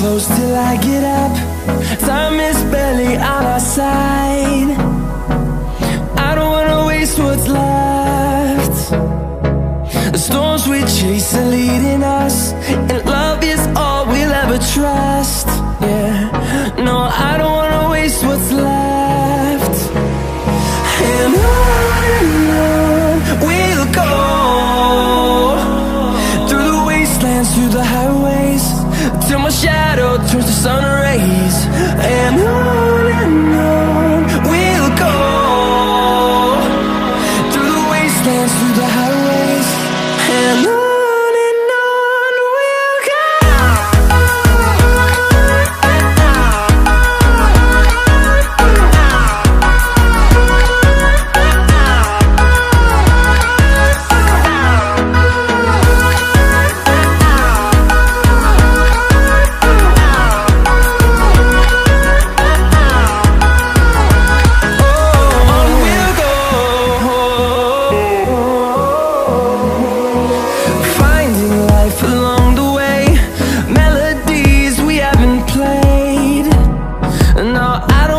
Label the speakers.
Speaker 1: close till I get up. Time is barely on our side. I don't wanna waste what's left. The storms we chase are leading us, and love is all we'll ever trust. Yeah, no, I don't wanna waste what's left. And on we'll go, through the wastelands, through the highways, till my shadow turns to sun rays. And on we'll go, through the wastelands, through the highways, and on we'll go. No, I don't